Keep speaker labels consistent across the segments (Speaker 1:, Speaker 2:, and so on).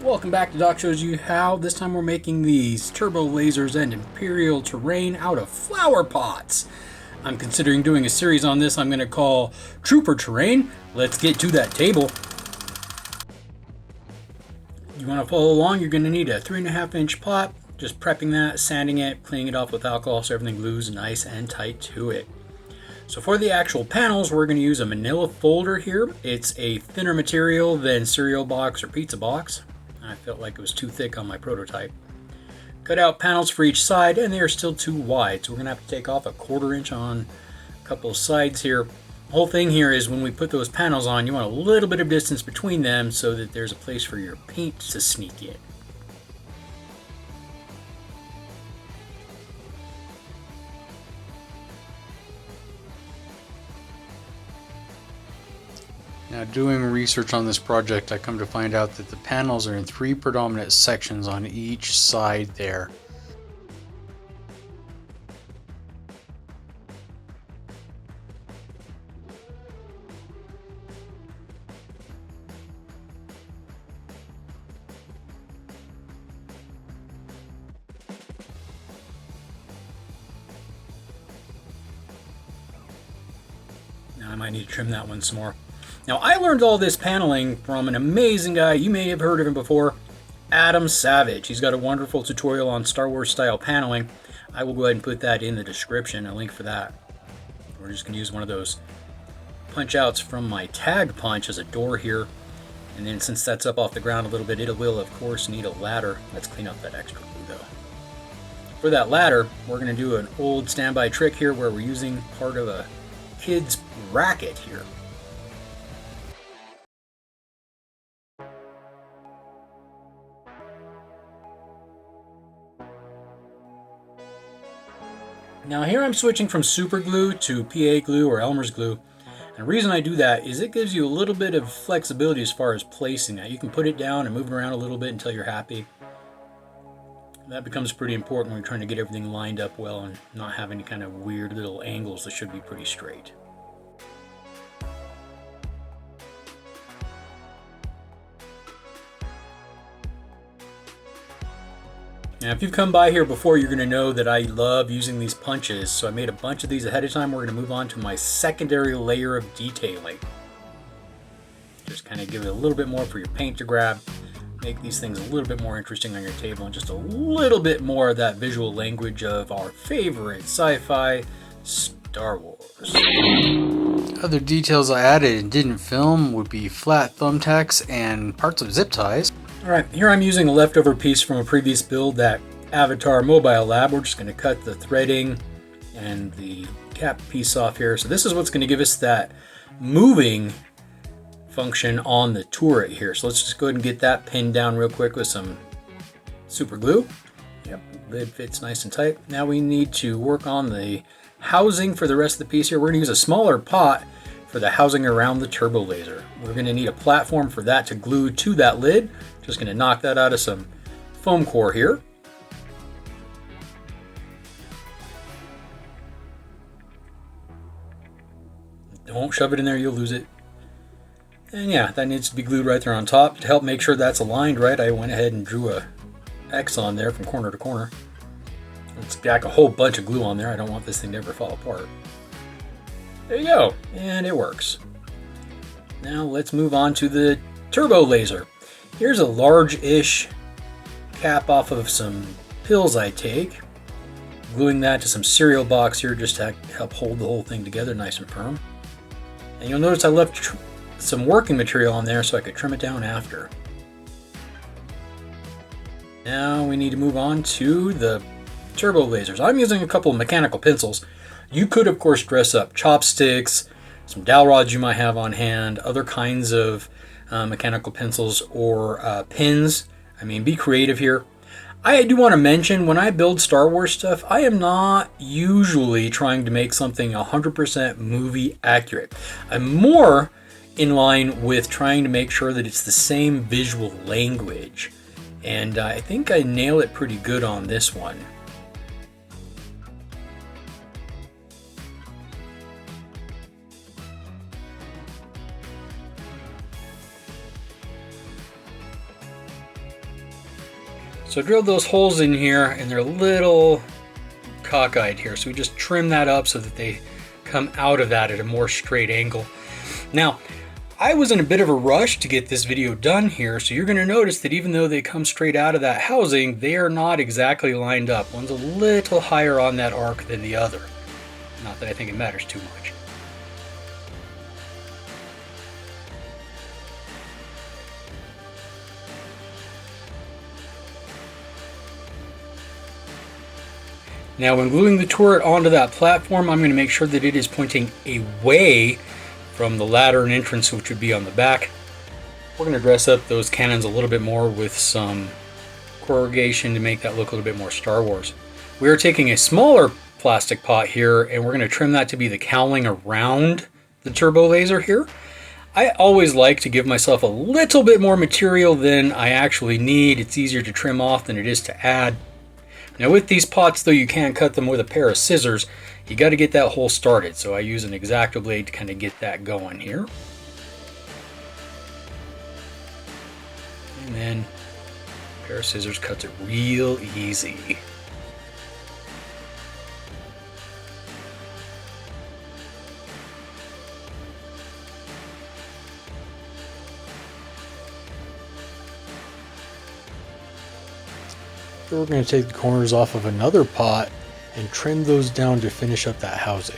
Speaker 1: Welcome back to Doc Shows You How. This time we're making these turbo lasers and Imperial terrain out of flower pots. I'm considering doing a series on this I'm going to call Trooper Terrain. Let's get to that table. You want to follow along, you're going to need a 3.5 inch pot. Just prepping that, sanding it, cleaning it off with alcohol so everything glues nice and tight to it. So for the actual panels, we're going to use a Manila folder here. It's a thinner material than cereal box or pizza box. I felt like it was too thick on my prototype. Cut out panels for each side, and they are still too wide, so we're going to have to take off a 1/4 inch on a couple of sides here. The whole thing here is when we put those panels on, you want a little bit of distance between them so that there's a place for your paint to sneak in. Now, doing research on this project, I come to find out that the panels are in 3 predominant sections on each side there. Now I might need to trim that one some more. Now, I learned all this paneling from an amazing guy. You may have heard of him before, Adam Savage. He's got a wonderful tutorial on Star Wars style paneling. I will go ahead and put that in the description, a link for that. We're just going to use one of those punch outs from my tag punch as a door here. And then since that's up off the ground a little bit, it will, of course, need a ladder. Let's clean up that extra glue, though. For that ladder, we're going to do an old standby trick here where we're using part of a kid's racket here. Now here I'm switching from super glue to PA glue or Elmer's glue. And the reason I do that is it gives you a little bit of flexibility as far as placing that. You can put it down and move it around a little bit until you're happy. That becomes pretty important when you're trying to get everything lined up well and not have any kind of weird little angles that should be pretty straight. Now, if you've come by here before, you're going to know that I love using these punches, so I made a bunch of these ahead of time. We're going to move on to my secondary layer of detailing. Just kind of give it a little bit more for your paint to grab, make these things a little bit more interesting on your table, and just a little bit more of that visual language of our favorite sci-fi, Star Wars. Other details I added and didn't film would be flat thumbtacks and parts of zip ties. Alright, here I'm using a leftover piece from a previous build, that Avatar Mobile Lab. We're just going to cut the threading and the cap piece off here. So this is what's going to give us that moving function on the turret here. So let's just go ahead and get that pinned down real quick with some super glue. Yep, lid fits nice and tight. Now we need to work on the housing for the rest of the piece here. We're going to use a smaller pot for the housing around the turbo laser. We're going to need a platform for that to glue to that lid. Just going to knock that out of some foam core here. Don't shove it in there, you'll lose it. And yeah, that needs to be glued right there on top. To help make sure that's aligned right, I went ahead and drew a X on there from corner to corner. Let's stack a whole bunch of glue on there. I don't want this thing to ever fall apart. There you go, and it works. Now let's move on to the turbo laser. Here's a large-ish cap off of some pills I take. Gluing that to some cereal box here just to help hold the whole thing together nice and firm. And you'll notice I left some working material on there so I could trim it down after. Now we need to move on to the turbo lasers. I'm using a couple of mechanical pencils. You could, of course, dress up chopsticks, some dowel rods you might have on hand, other kinds of mechanical pencils or pins. I mean, be creative here. I do want to mention, when I build Star Wars stuff, I am not usually trying to make something 100% movie accurate. I'm more in line with trying to make sure that it's the same visual language. And I think I nail it pretty good on this one. So I drilled those holes in here, and they're a little cockeyed here. So we just trim that up so that they come out of that at a more straight angle. Now, I was in a bit of a rush to get this video done here, so you're going to notice that even though they come straight out of that housing, they are not exactly lined up. One's a little higher on that arc than the other. Not that I think it matters too much. Now when gluing the turret onto that platform, I'm going to make sure that it is pointing away from the ladder and entrance, which would be on the back. We're going to dress up those cannons a little bit more with some corrugation to make that look a little bit more Star Wars. We are taking a smaller plastic pot here, and we're going to trim that to be the cowling around the turbo laser here. I always like to give myself a little bit more material than I actually need. It's easier to trim off than it is to add. Now with these pots, though, you can't cut them with a pair of scissors. You got to get that hole started, so I use an Exacto blade to kind of get that going here. And then a pair of scissors cuts it real easy. So we're going to take the corners off of another pot and trim those down to finish up that housing.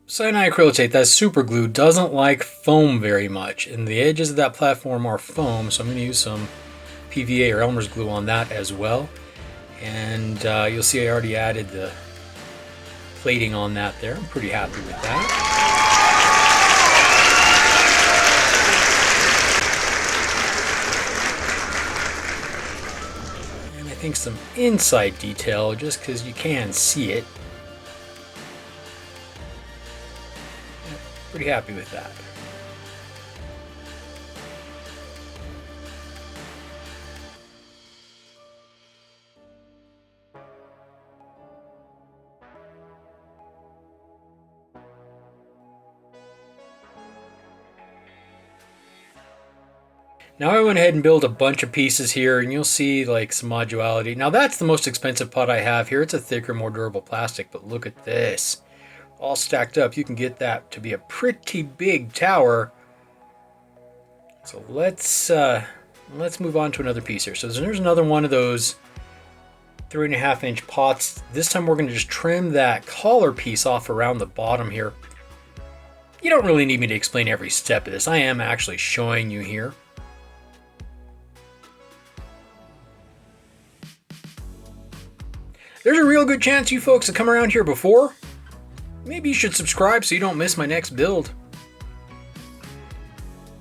Speaker 1: Cyanide acrylic, that super glue, doesn't like foam very much, and the edges of that platform are foam, so I'm going to use some PVA or Elmer's glue on that as well. And you'll see I already added the plating on that there. I'm pretty happy with that. And I think some inside detail, just because you can see it. Pretty happy with that. Now I went ahead and built a bunch of pieces here, and you'll see like some modularity. Now that's the most expensive pot I have here. It's a thicker, more durable plastic, but look at this. All stacked up, you can get that to be a pretty big tower. So let's move on to another piece here. So there's another one of those 3.5-inch pots. This time we're going to just trim that collar piece off around the bottom here. You don't really need me to explain every step of this. I am actually showing you here. There's a real good chance you folks have come around here before. Maybe you should subscribe so you don't miss my next build.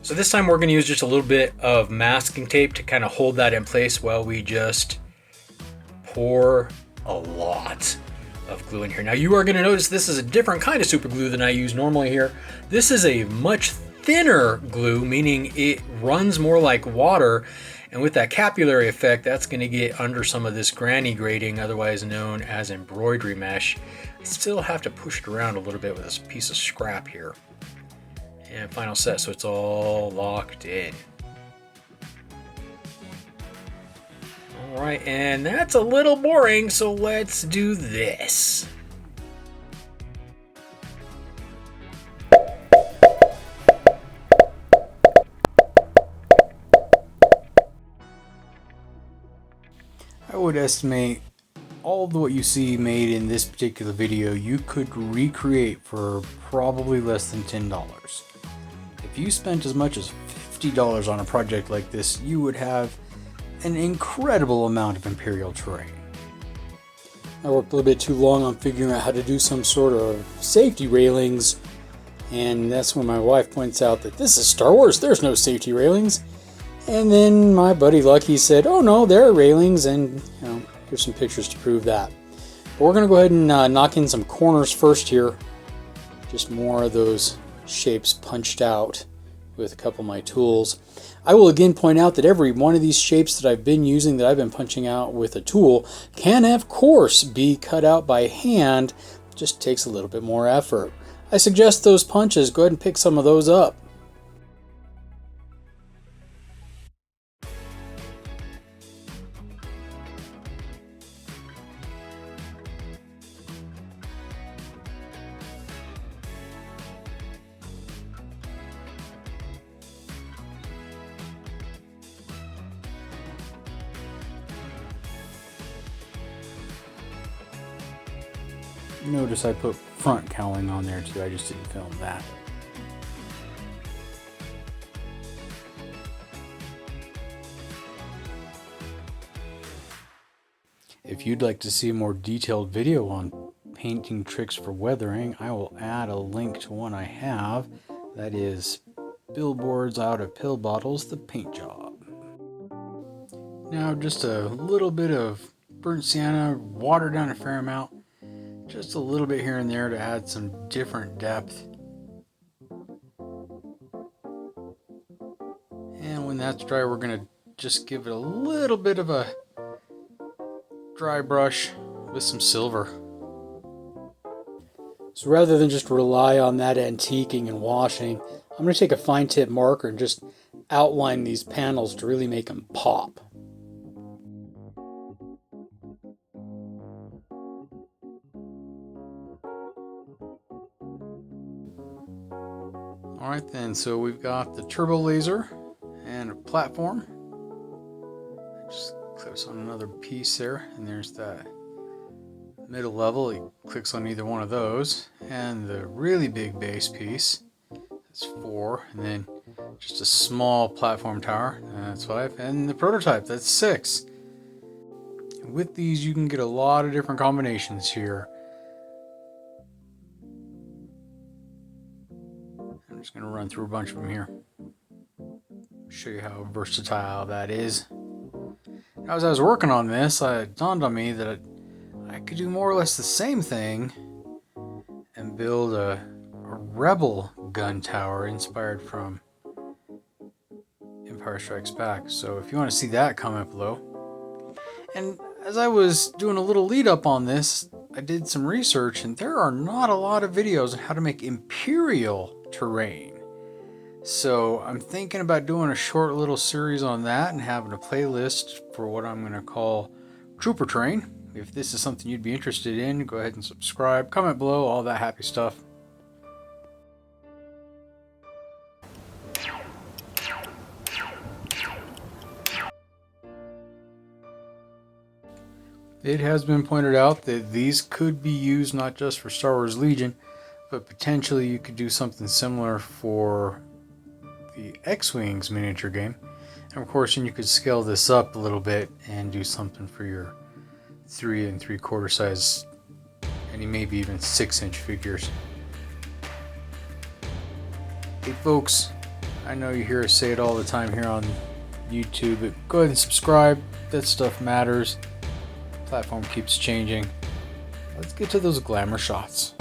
Speaker 1: So this time we're going to use just a little bit of masking tape to kind of hold that in place while we just pour a lot of glue in here. Now you are going to notice this is a different kind of super glue than I use normally here. This is a much thinner glue, meaning it runs more like water. And with that capillary effect, that's going to get under some of this granny grating, otherwise known as embroidery mesh. I still have to push it around a little bit with this piece of scrap here. And final set, so it's all locked in. All right, and that's a little boring, so let's do this. I would estimate all of what you see made in this particular video you could recreate for probably less than $10. If you spent as much as $50 on a project like this, you would have an incredible amount of Imperial terrain. I worked a little bit too long on figuring out how to do some sort of safety railings, and that's when my wife points out that this is Star Wars, there's no safety railings. And then my buddy Lucky said, oh no, there are railings, and here's some pictures to prove that. But we're going to go ahead and knock in some corners first here. Just more of those shapes punched out with a couple of my tools. I will again point out that every one of these shapes that I've been using, that I've been punching out with a tool, can of course be cut out by hand. It just takes a little bit more effort. I suggest those punches, go ahead and pick some of those up. Notice I put front cowling on there too, I just didn't film that. If you'd like to see a more detailed video on painting tricks for weathering, I will add a link to one I have. That is Billboards Out of Pill Bottles, the paint job. Now just a little bit of burnt sienna, watered down a fair amount. Just a little bit here and there to add some different depth. And when that's dry, we're going to just give it a little bit of a dry brush with some silver. So rather than just rely on that antiquing and washing, I'm going to take a fine tip marker and just outline these panels to really make them pop. Alright then, so we've got the turbolaser and a platform. Just clicks on another piece there, and there's that middle level. He clicks on either one of those. And the really big base piece, that's 4, and then just a small platform tower, that's 5, and the prototype, that's 6. And with these you can get a lot of different combinations here. I'm just going to run through a bunch of them here. Show you how versatile that is. Now, as I was working on this, it dawned on me that I could do more or less the same thing and build a rebel gun tower inspired from Empire Strikes Back. So if you want to see that, comment below. And as I was doing a little lead up on this, I did some research, and there are not a lot of videos on how to make Imperial terrain. So I'm thinking about doing a short little series on that and having a playlist for what I'm going to call Trooper Terrain. If this is something you'd be interested in, go ahead and subscribe, comment below, all that happy stuff. It has been pointed out that these could be used not just for Star Wars Legion, but potentially you could do something similar for the X-Wings miniature game. And of course, you could scale this up a little bit and do something for your 3 3/4 size and maybe even 6-inch figures. Hey folks, I know you hear us say it all the time here on YouTube, but go ahead and subscribe. That stuff matters. Platform keeps changing. Let's get to those glamour shots.